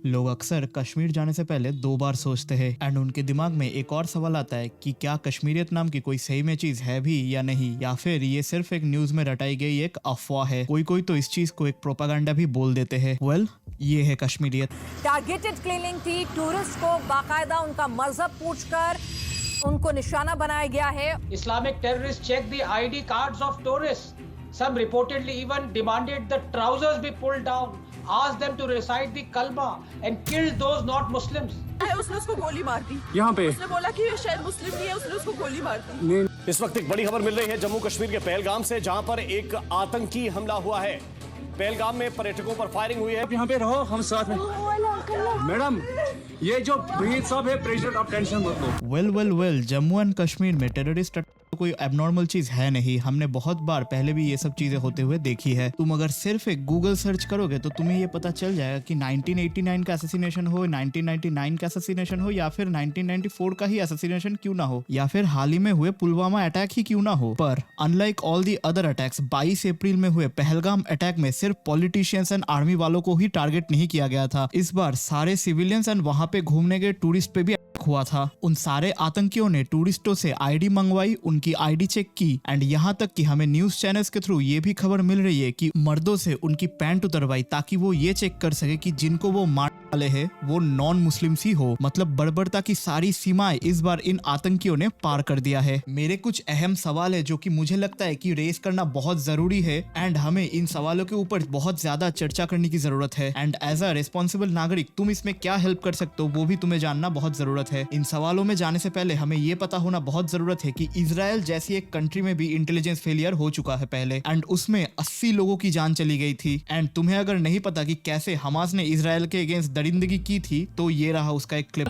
लोग अक्सर कश्मीर जाने से पहले 2 बार सोचते हैं एंड उनके दिमाग में एक और सवाल आता है कि क्या कश्मीरियत नाम की कोई सही में चीज है भी या नहीं, या फिर ये सिर्फ एक न्यूज में रटाई गई एक अफवाह है। कोई कोई तो इस चीज को एक प्रोपागेंडा भी बोल देते हैं। ये है कश्मीरियत। टारगेटेड क्लीनिंग थी। टूरिस्ट को बाकायदा उनका मजहब पूछकर उनको निशाना बनाया गया है। Islamic terrorists checked the ID cards of tourists. Some reportedly even demanded the trousers be pulled down, asked them to recite the kalma and killed those not Muslims. उसने उसको गोली मार दी। यहाँ पे उसने बोला कि ये शायद मुस्लिम नहीं है, उसने उसको गोली मार दी। इस वक्त एक बड़ी खबर मिल रही है जम्मू कश्मीर के पहलगाम से, जहां पर एक आतंकी हमला हुआ है। पहलगाम में पर्यटकों पर फायरिंग हुई है। यहाँ पे रहो, हम साथ में। मैडम, ये जो ब्रीथ साहब है, प्रेशर, आप टेंशन मत लो। वेल जम्मू एंड कश्मीर में टेररिस्ट कोई एबनॉर्मल चीज है नहीं। हमने बहुत बार पहले भी ये सब चीजें होते हुए देखी है। तुम अगर सिर्फ एक गूगल सर्च करोगे तो तुम्हें ये पता चल जाएगा कि 1989 का असैसिनेशन हो, 1999 का असैसिनेशन हो, या फिर 1994 का ही असैसिनेशन क्यों ना हो, या फिर हाल ही में हुए पुलवामा अटैक ही क्यों ना हो। पर unlike all the other attacks, 22 अप्रैल में हुए पहलगाम अटैक में सिर्फ पॉलिटिशियंस एंड आर्मी वालों को ही टारगेट नहीं किया गया था। इस बार सारे सिविलियंस एंड वहां पे घूमने गए टूरिस्ट पे भी हुआ था। उन सारे आतंकियों ने टूरिस्टों से आईडी मंगवाई, उनकी आईडी चेक की एंड यहाँ तक कि हमें न्यूज चैनल्स के थ्रू ये भी खबर मिल रही है कि मर्दों से उनकी पैंट उतरवाई ताकि वो ये चेक कर सके कि जिनको वो मार वाले हैं वो नॉन मुस्लिम्स ही हो। मतलब बर्बरता की सारी सीमाएं इस बार इन आतंकियों ने पार कर दिया है। मेरे कुछ अहम सवाल है जो कि मुझे लगता है कि रेस करना बहुत जरूरी है एंड हमें इन सवालों के ऊपर बहुत ज्यादा चर्चा करने की जरूरत है। एंड एज अ रिस्पॉन्सिबल नागरिक तुम इसमें क्या हेल्प कर सकते हो वो भी तुम्हें जानना बहुत जरूरत है। इन सवालों में जाने से पहले हमें ये पता होना बहुत जरूरत है कि इजराइल जैसी एक कंट्री में भी इंटेलिजेंस फेलियर हो चुका है पहले एंड उसमें 80 लोगों की जान चली गई थी। एंड तुम्हें अगर नहीं पता कि कैसे हमास ने इजराइल के अगेंस्ट दरिंदगी की थी तो ये रहा उसका एक क्लिप।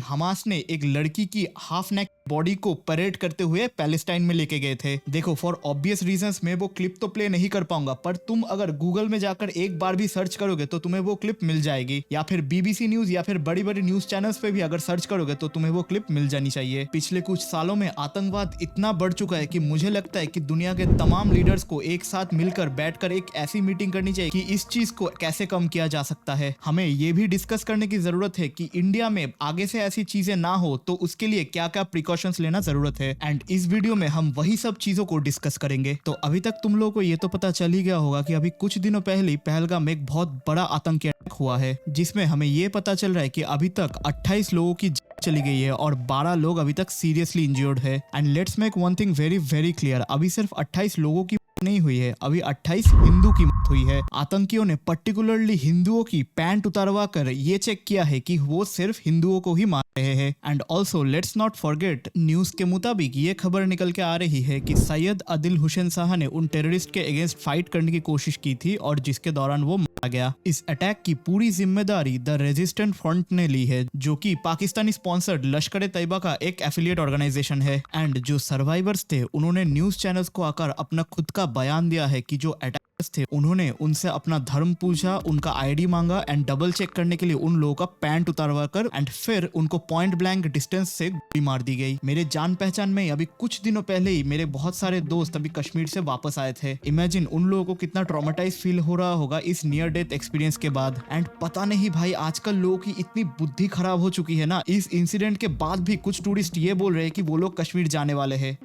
हमास ने एक लड़की की हाफ नेक बॉडी को परेड करते हुए पैलेस्टाइन में लेके गए थे। देखो फॉर ऑब्वियस रीजंस मैं वो क्लिप तो प्ले नहीं कर पाऊंगा, पर तुम अगर गूगल में जाकर एक बार भी सर्च करोगे तो तुम्हें वो क्लिप मिल जाएगी, या फिर बीबीसी न्यूज या फिर बड़ी बड़ी न्यूज चैनल्स पे भी अगर सर्च करोगे तो तुम्हें वो क्लिप मिल जानी चाहिए। पिछले कुछ सालों में आतंकवाद इतना बढ़ चुका है कि मुझे लगता है कि दुनिया के तमाम लीडर्स को एक साथ मिलकर बैठकर एक ऐसी मीटिंग करनी चाहिए कि इस चीज को कैसे कम किया जा सकता है। हमें ये भी डिस्कस करने की जरूरत है कि इंडिया में आगे से ऐसी चीजें ना हो तो उसके लिए क्या क्या प्रिकॉशंस लेना जरूरत है। एंड इस वीडियो में हम वही सब चीजों को डिस्कस करेंगे। तो अभी तक तुम लोगों को ये तो पता चल ही गया होगा कि अभी कुछ दिनों पहले ही पहलगाम में एक बहुत बड़ा आतंकी अटैक हुआ है, जिसमें हमें ये पता चल रहा है कि अभी तक 28 लोगों की चली गई है और 12 लोग अभी तक सीरियसली इंजर्ड है। And let's make one thing very very clear, अभी सिर्फ 28 लोगों की नहीं हुई है, अभी 28 हिंदू की मौत हुई है। आतंकियों ने पर्टिकुलरली हिंदुओं की पैंट उतारवा कर ये चेक किया है कि वो सिर्फ हिंदुओं को ही मार रहे हैं। And also let's not forget, news के मुताबिक ये खबर निकल के आ रही है कि सैयद आदिल हुसैन शाह ने उन टेररिस्ट के अगेंस्ट फाइट करने की कोशिश की थी और जिसके दौरान वो मारा गया। इस अटैक की पूरी जिम्मेदारी द रेजिस्टेंट फ्रंट ने ली है, जो कि पाकिस्तानी स्पॉन्सर्ड लश्कर तैयबा का एक एफिलिएट ऑर्गेनाइजेशन है। एंड जो सर्वाइवर्स थे उन्होंने न्यूज चैनल्स को आकर अपना खुद का बयान दिया है कि जो अटैकर्स थे उन्होंने उनसे अपना धर्म पूछा, उनका आईडी मांगा एंड डबल चेक करने के लिए उन लोगों का पैंट उतारवा कर एंड फिर उनको पॉइंट ब्लैंक डिस्टेंस से गोली मार दी गई। मेरे जान पहचान में अभी कुछ दिनों पहले ही मेरे बहुत सारे दोस्त अभी कश्मीर से वापस आए थे। इमेजिन उन लोगों को कितना ट्रॉमेटाइज फील हो रहा होगा इस नियर डेथ एक्सपीरियंस के बाद। एंड पता नहीं भाई, आजकल लोगों की इतनी बुद्धि खराब हो चुकी है ना, इस इंसिडेंट के बाद भी कुछ टूरिस्ट ये बोल रहे हैं कि वो लोग कश्मीर जाने वाले हैं।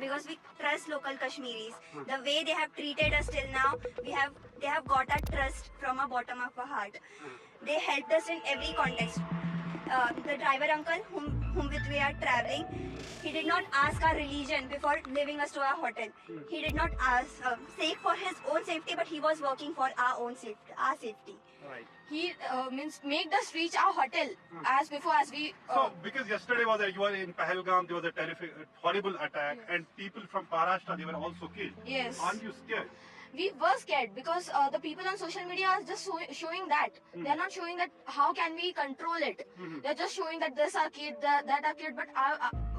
Trust local Kashmiris. The way they have treated us till now, they have got our trust from the bottom of our heart. They helped us in every context. The driver uncle whom with we are traveling, he did not ask our religion before leaving us to our hotel. He did not ask seek for his own safety, but he was working for our own safety. Right. He means make us reach our hotel as before as we. So because yesterday you were in Pahalgam, there was a terrific, horrible attack, Yes. and people from Maharashtra they were also killed. Yes. Aren't you scared? We were scared because the people on social media are just showing that. They are not showing that how can we control it. They're just showing that this our kid, that our kid. But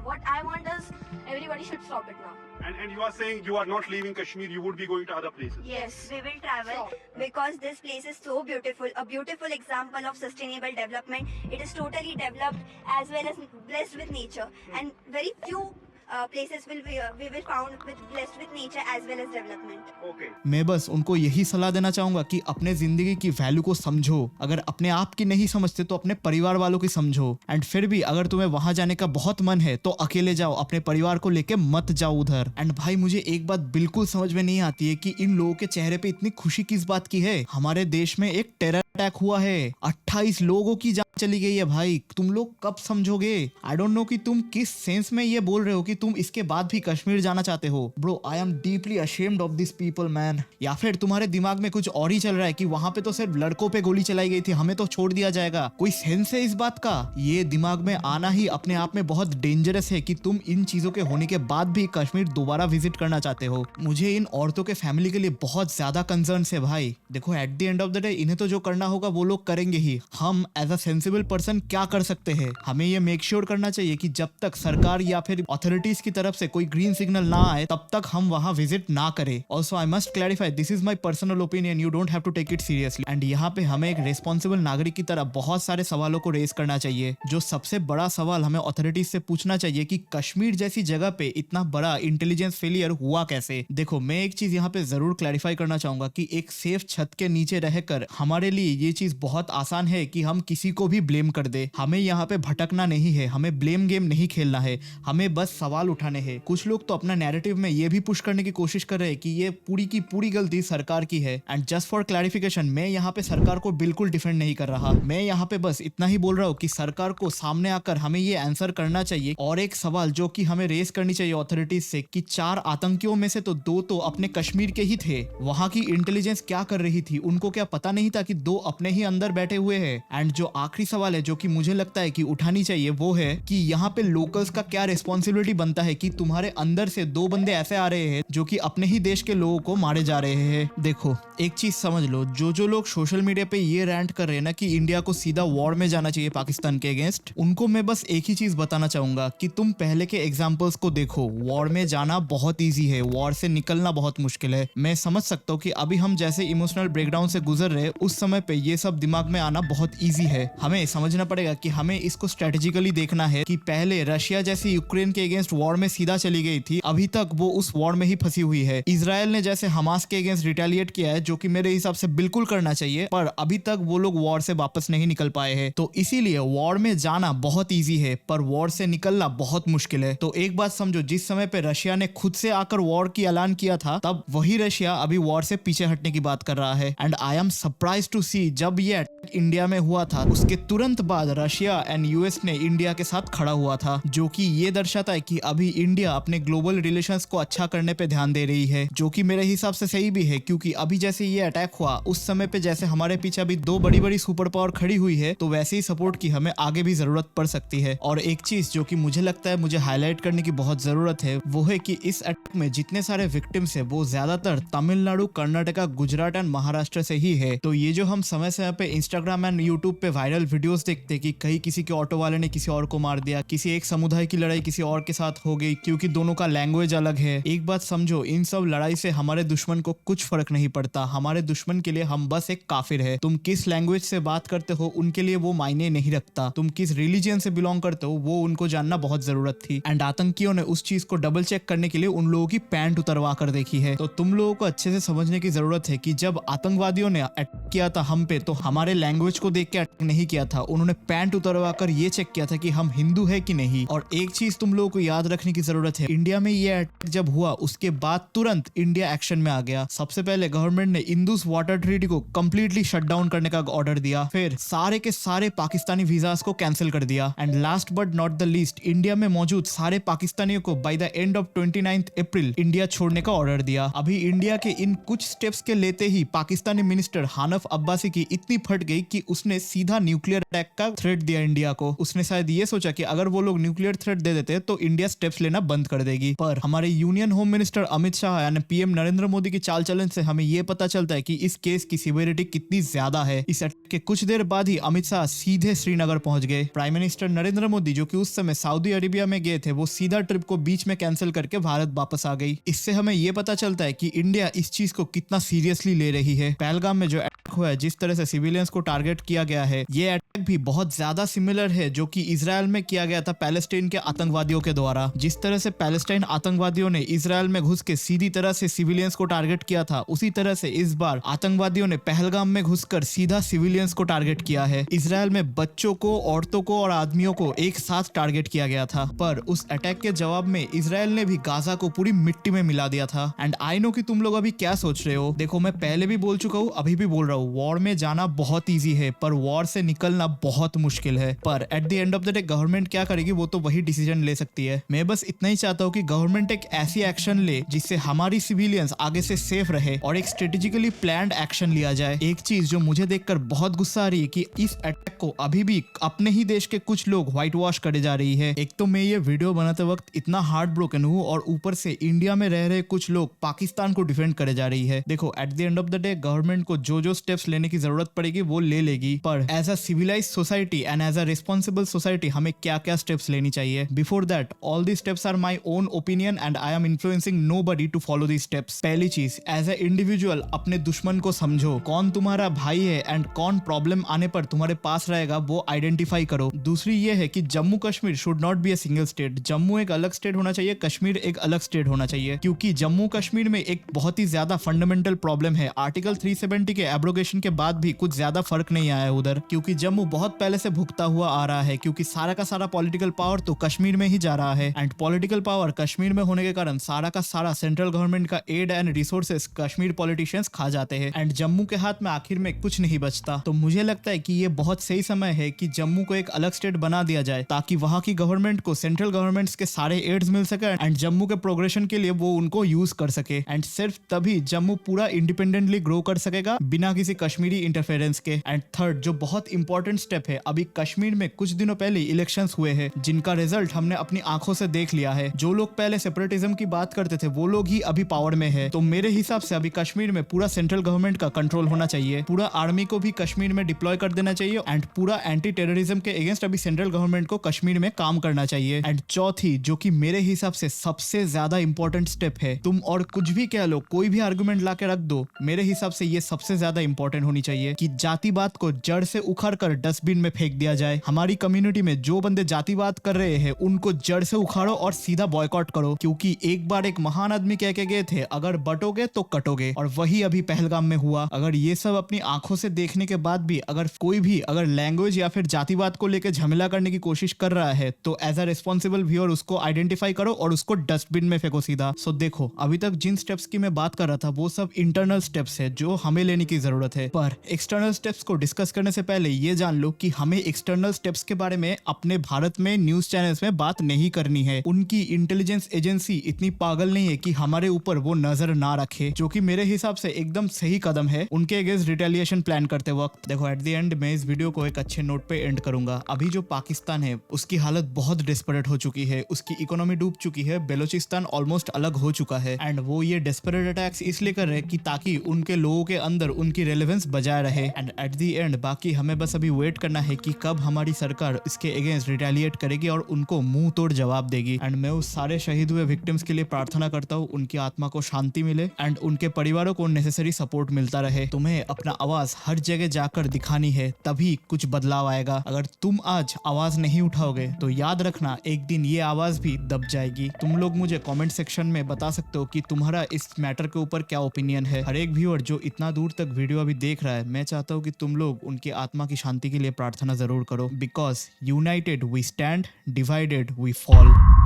what I want is everybody should stop it now. And you are saying you are not leaving Kashmir, you would be going to other places. Yes, we will travel because this place is so beautiful, a beautiful example of sustainable development. It is totally developed as well as blessed with nature, and very few places we will found blessed with nature as well as development. Okay. मैं बस उनको यही सलाह देना चाहूंगा कि अपने जिंदगी की वैल्यू को समझो। अगर अपने आप की नहीं समझते तो अपने परिवार वालों की समझो। एंड फिर भी अगर तुम्हें वहां जाने का बहुत मन है तो अकेले जाओ, अपने परिवार को लेके मत जाओ उधर। एंड भाई मुझे एक बात बिल्कुल समझ में नहीं आती है कि इन लोगों के चेहरे पे इतनी खुशी किस बात की है। हमारे देश में एक टेरर अटैक हुआ है, 28 लोगों की जान चली गई है। भाई तुम लोग कब समझोगे? आई डोंट नो कि तुम किस सेंस में ये बोल रहे हो कि तुम इसके बाद भी कश्मीर जाना चाहते हो। Bro I am deeply ashamed of this people man. या फिर तुम्हारे दिमाग में कुछ और ही चल रहा है कि वहां पे तो सिर्फ लड़कों पे गोली चलाई गई थी, हमें तो छोड़ दिया जाएगा। कोई सेंस है इस बात का? ये दिमाग में आना ही अपने आप में बहुत डेंजरस है कि तुम इन चीजों के होने के बाद भी कश्मीर दोबारा विजिट करना चाहते हो। मुझे इन औरतों के फैमिली के लिए बहुत ज्यादा कंसर्न है भाई। देखो at the end of the day इन्हें तो जो करना होगा वो लोग करेंगे ही। हम एज अ सेंसिबल पर्सन क्या कर सकते हैं? हमें ये मेक श्योर करना चाहिए कि जब तक सरकार या फिर अथॉरिटीज की तरफ से कोई ग्रीन सिग्नल ना आए तब तक हम वहां विजिट ना करें। Also I must clarify this is my personal opinion, you don't have to take it seriously. And यहाँ पे हमें एक रिस्पॉन्सिबल नागरिक की तरह बहुत सारे सवालों को रेज करना चाहिए। जो सबसे बड़ा सवाल हमें अथॉरिटीज से पूछना चाहिए कि कश्मीर जैसी जगह पे इतना बड़ा इंटेलिजेंस फेलियर हुआ कैसे? देखो मैं एक चीज यहाँ पे जरूर क्लैरिफाई करना चाहूंगा कि एक सेफ छत के नीचे रहकर हमारे लिए ये चीज बहुत आसान है कि हम किसी को भी ब्लेम कर दे। हमें यहाँ पे भटकना नहीं है, हमें ब्लेम गेम नहीं खेलना है, हमें बस सवाल उठाने हैं। कुछ लोग तो अपना नैरेटिव में ये भी पुश करने की कोशिश कर रहे हैं कि ये पूरी की पूरी गलती सरकार की है। एंड जस्ट फॉर क्लैरिफिकेशन, मैं यहाँ पे सरकार को बिल्कुल डिफेंड नहीं कर रहा। मैं यहाँ पे बस इतना ही बोल रहा हूँ कि सरकार को सामने आकर हमें ये आंसर करना चाहिए। और एक सवाल जो कि हमें रेस करनी चाहिए अथॉरिटीज से कि 4 आतंकियों में से तो 2 तो अपने कश्मीर के ही थे। वहां की इंटेलिजेंस क्या कर रही थी? उनको क्या पता नहीं था कि 2 अपने ही अंदर बैठे हुए हैं? एंड जो आखिरी सवाल है जो कि मुझे लगता है कि उठानी चाहिए वो है कि यहाँ पे लोकल्स का क्या रिस्पॉन्सिबिलिटी बनता है कि तुम्हारे अंदर से 2 बंदे ऐसे आ रहे हैं जो कि अपने ही देश के लोगों को मारे जा रहे हैं। देखो एक चीज समझ लो, जो लोग सोशल मीडिया पे ये रैंट कर रहे हैं ना कि इंडिया को सीधा वॉर में जाना चाहिए पाकिस्तान के अगेंस्ट, उनको मैं बस एक ही चीज बताना चाहूंगा कि तुम पहले के एग्जाम्पल्स को देखो। वॉर में जाना बहुत ईजी है, वॉर से निकलना बहुत मुश्किल है। मैं समझ सकता हूँ कि अभी हम जैसे इमोशनल ब्रेकडाउन से गुजर रहे उस समय पे ये सब दिमाग में आना बहुत ईजी है। हमें समझना पड़ेगा कि हमें इसको स्ट्रेटेजिकली देखना है कि पहले रशिया जैसी यूक्रेन के अगेंस्ट वॉर में सीधा चली गई थी, अभी तक वो उस वॉर में ही फंसी हुई है। इजराइल ने जैसे हमास के अगेंस्ट रिटेलिएट किया है, जो कि मेरे हिसाब से बिल्कुल करना चाहिए, पर अभी तक वो लोग वॉर से वापस नहीं निकल पाए हैं। तो इसीलिए वॉर में जाना बहुत ईजी है पर वॉर से निकलना बहुत मुश्किल है। तो एक बात समझो, जिस समय पे रशिया ने खुद से आकर वॉर की ऐलान किया था तब वही रशिया अभी वॉर से पीछे हटने की बात कर रहा है। And I am surprise to see जब ये अटैक इंडिया में हुआ था उसके तुरंत बाद रशिया एंड यूएस ने इंडिया के साथ खड़ा हुआ था, जो कि ये दर्शाता है कि अभी इंडिया अपने ग्लोबल रिलेशंस को अच्छा करने पे ध्यान दे रही है, जो कि मेरे हिसाब से सही भी है। क्योंकि अभी जैसे ये अटैक हुआ उस समय पे जैसे हमारे पीछे अभी 2 बड़ी सुपर पावर खड़ी हुई है, तो वैसे ही सपोर्ट की हमें आगे भी जरूरत पड़ सकती है। और एक चीज जो कि मुझे लगता है मुझे हाईलाइट करने की बहुत जरूरत है वो है कि इस अटैक में जितने सारे विक्टिम्स है वो ज्यादातर तमिलनाडु, कर्नाटका, गुजरात एंड महाराष्ट्र से ही है। तो ये जो हम समय समय पे इंस्टाग्राम एंड यूट्यूब पे वायरल वीडियोस देखते कि कहीं किसी के ऑटो वाले ने किसी और को मार दिया, किसी एक समुदाय की लड़ाई किसी और के साथ हो गई क्योंकि दोनों का लैंग्वेज अलग है। एक बात समझो, इन सब लड़ाई से हमारे दुश्मन को कुछ फर्क नहीं पड़ता। हमारे दुश्मन के लिए हम बस एक काफिर है। तुम किस लैंग्वेज से बात करते हो उनके लिए वो मायने नहीं रखता। तुम किस रिलीजन से बिलोंग करते हो वो उनको जानना बहुत जरूरत थी। एंड आतंकियों ने उस चीज को डबल चेक करने के लिए उन लोगों की पैंट उतरवा कर देखी है। तो तुम लोगों को अच्छे से समझने की जरूरत है कि जब आतंकवादियों ने अटैक किया था हम पे तो हमारे लैंग्वेज को देख के अटैक नहीं किया था, उन्होंने पैंट उतरवा कर ये चेक किया था कि हम हिंदू है कि नहीं। और एक चीज तुम लोगों को याद रखने की जरूरत है, इंडिया में ये अटैक जब हुआ उसके बाद तुरंत इंडिया एक्शन में आ गया। सबसे पहले गवर्नमेंट ने इंदुस वाटर ट्रीटी को कंप्लीटली शट डाउन करने का ऑर्डर दिया, फिर सारे के सारे पाकिस्तानी वीजास को कैंसिल कर दिया। And last but not the least, India में मौजूद सारे पाकिस्तानियों को by the end of 29 April India छोड़ने का ऑर्डर दिया। अभी इंडिया के इन कुछ स्टेप्स के लेते ही पाकिस्तानी मिनिस्टर हानफ अब्बासी की इतनी फट गई कि उसने सीधा न्यूक्लियर अटैक का थ्रेट दिया इंडिया को। उसने शायद ये सोचा कि अगर वो लोग न्यूक्लियर थ्रेट दे देते तो इंडिया स्टेप्स लेना बंद कर देगी। पर हमारे union home minister Amit Shah यानी पीएम नरेंद्र मोदी की चाल चलन से हमें ये पता चलता है कि इस केस की सिवियरिटी कितनी ज्यादा है। इस अटैक के कुछ देर बाद ही अमित शाह सीधे श्रीनगर पहुंच गए। प्राइम मिनिस्टर नरेंद्र मोदी जो कि उस समय सऊदी अरेबिया में गए थे वो सीधा ट्रिप को बीच में कैंसिल करके भारत वापस आ गई। इससे हमें ये पता चलता है कि इंडिया इस चीज को कितना सीरियसली ले रही है। पहलगाम में जो अटैक हुआ है, जिस तरह से सिविलियंस को टारगेट किया गया है, ये अटैक भी बहुत ज्यादा सिमिलर है जो कि इजराइल में किया गया था पैलेस्टाइन के आतंकवादियों के द्वारा। जिस तरह से पैलेस्टाइन आतंकवादियों ने इजराइल में घुस के सीधी तरह से सिविलियंस को टारगेट किया था, उसी तरह से इस बार आतंकवादियों ने पहलगाम में घुसकर सीधा सिविलियंस को टारगेट किया है। इजराइल में बच्चों को, औरतों को और आदमियों को एक साथ टारगेट किया गया था, पर उस अटैक के जवाब में इजराइल ने भी गाजा को पूरी मिट्टी में मिला दिया था। एंड आई नो कि तुम लोग अभी क्या सोच रहे हो। देखो, मैं पहले भी बोल चुका हूँ, अभी भी बोल रहा हूँ, वॉर में जाना बहुत ईजी है पर वॉर से निकलना बहुत मुश्किल है। पर at the end of the day government क्या करेगी वो तो वही डिसीजन ले सकती है। मैं बस इतना ही चाहता हूँ कि गवर्नमेंट एक ऐसी एक्शन ले जिससे हमारी सिविलियंस आगे से सेफ रहे और एक स्ट्रेटेजिकली प्लान्ड एक्शन लिया जाए। एक चीज जो मुझे देखकर बहुत गुस्सा आ रही है कि इस अटैक को अभी भी अपने ही देश के कुछ लोग व्हाइट वॉश करे जा रही है। एक तो मैं ये वीडियो बनाते वक्त इतना हार्ट ब्रोकन हूँ और ऊपर से इंडिया में रह रहे कुछ लोग पाकिस्तान को डिफेंड करे जा रही है। देखो, at the end of the day government को जो जो स्टेप्स लेने की जरूरत पड़ेगी वो ले लेगी, पर as a civilise society and as a responsible society हमें क्या क्या स्टेप्स लेनी चाहिए। Before that all the steps are my own opinion and I am influencing nobody to follow the steps. पहली चीज, एज ए इंडिविजुअल अपने दुश्मन को समझो, कौन तुम्हारा भाई है एंड कौन प्रॉब्लम आने पर तुम्हारे पास रहेगा वो आइडेंटिफाई करो। दूसरी ये है कि Jammu Kashmir should not be a single state. Jammu एक अलग स्टेट होना चाहिए, कश्मीर एक अलग स्टेट होना चाहिए, क्योंकि जम्मू कश्मीर में एक बहुत ही ज्यादा फंडामेंटल प्रॉब्लम है। आर्टिकल 370 के एब्रोगेशन के बाद भी कुछ ज्यादा फर्क नहीं आया उधर, क्योंकि जम्मू बहुत पहले से भुगता हुआ आ रहा है, क्योंकि सारा का सारा पॉलिटिकल पावर तो कश्मीर में ही जा रहा है एंड पॉलिटिकल पावर कश्मीर में होने के कारण सारा का सारा सेंट्रल गवर्नमेंट का aid and resources Kashmir politicians खा जाते हैं एंड जम्मू के हाथ में आखिर में कुछ नहीं बचता। तो मुझे लगता है कि ये बहुत सही समय है कि जम्मू को एक अलग स्टेट बना दिया जाए ताकि वहां की गवर्नमेंट को सेंट्रल गवर्नमेंट के सारे एड्स मिल सके एंड जम्मू के प्रोग्रेशन के लिए वो उनको यूज कर सके एंड सिर्फ तभी जम्मू पूरा इंडिपेंडेंटली ग्रो कर सकेगा बिना किसी कश्मीरी इंटरफेरेंस के। एंड थर्ड, जो बहुत इंपॉर्टेंट स्टेप है, अभी कश्मीर में कुछ दिनों पहले इलेक्शंस हुए हैं जिनका रिजल्ट हमने अपनी आंखों से देख लिया है। जो लोग पहले सेपरेटिज्म की बात करते थे वो लोग ही अभी पावर में है। तो मेरे हिसाब से अभी कश्मीर में पूरा सेंट्रल गवर्नमेंट का कंट्रोल होना चाहिए, पूरा आर्मी को भी कश्मीर में डिप्लॉय कर देना चाहिए एंड पूरा एंटी टेररिज्म के अगेंस्ट अभी सेंट्रल गवर्नमेंट को कश्मीर में काम करना चाहिए। एंड चौथी, जो कि मेरे हिसाब से सबसे ज्यादा इंपॉर्टेंट स्टेप है, तुम और कुछ भी कह लो, कोई भी आर्गुमेंट ला के रख दो, मेरे हिसाब से ये सबसे ज्यादा इंपॉर्टेंट होनी चाहिए कि जातिवाद को जड़ से उखाड़ कर डस्टबिन में फेंक दिया जाए। हमारी कम्युनिटी में जो बंदे जातिवाद कर रहे हैं उनको जड़ से उखाड़ो और सीधा बॉयकॉट करो, क्योंकि एक बार एक महान आदमी कह के गए थे, अगर बटोगे तो कटोगे, और वही अभी पहलगाम में हुआ। अगर ये सब अपनी आंखों से देखने के बाद भी अगर कोई भी अगर लैंग्वेज या फिर जातिवाद को लेकर झमेला करने की कोशिश कर रहा है तो एज अ रिस्पॉन्सिबल व्यूअर उसको आइडेंटिफाई करो और उसको डस्टबिन में फेंको सीधा। सो देखो, अभी तक जिन स्टेप्स की मैं बात कर रहा था वो सब इंटरनल स्टेप्स है जो हमें लेने की जरूरत है, पर एक्सटर्नल स्टेप्स को डिस्कस करने से पहले ये जान लो कि हमें एक्सटर्नल स्टेप्स के बारे में अपने भारत में न्यूज चैनल्स में बात नहीं करनी है। उनकी इंटेलिजेंस एजेंसी इतनी पागल नहीं है कि हमारे ऊपर वो नजर ना रखे, जो कि मेरे हिसाब से एकदम सही कदम है उनके अगेंस्ट रिटेलिएशन प्लान करते वक्त। देखो, एट द एंड मैं इस वीडियो को एक अच्छे नोट पे एंड करूंगा। अभी जो पाकिस्तान है उसकी हालत बहुत डेस्परेट हो चुकी है, उसकी इकोनॉमी डूब चुकी है, बेलूचिस्तान ऑलमोस्ट अलग हो चुका है एंड वो ये डेस्परेट अटैक्स इसलिए कर रहे हैं कि ताकि उनके लोगों के अंदर उनकी रेलेवेंस बजाय रहे। एंड एट द एंड बाकी हमें बस अभी वेट करना है कि कब हमारी सरकार इसके अगेंस्ट रिटेलिएट करेगी और उनको मुंह तोड़ जवाब देगी। एंड मैं उस सारे शहीद हुए विक्टिम्स के लिए प्रार्थना करता हूँ उनकी आत्मा को शांति मिले एंड उनके परिवारों को नेसेसरी सपोर्ट मिलता रहे। तुम्हें अपना आवाज हर जगह जाकर दिखानी है, तभी कुछ बदलाव आएगा। अगर तुम आज आवाज नहीं उठाओगे तो याद रखना एक दिन ये आवाज भी दब जाएगी। तुम लोग मुझे कमेंट सेक्शन में बता सकते हो कि तुम्हारा इस मैटर के ऊपर क्या ओपिनियन है। हर एक व्यूअर जो इतना दूर तक वीडियो अभी देख रहा है, मैं चाहता हूँ कि तुम लोग उनकी आत्मा की शांति के लिए प्रार्थना जरूर करो, because united we stand, divided we fall.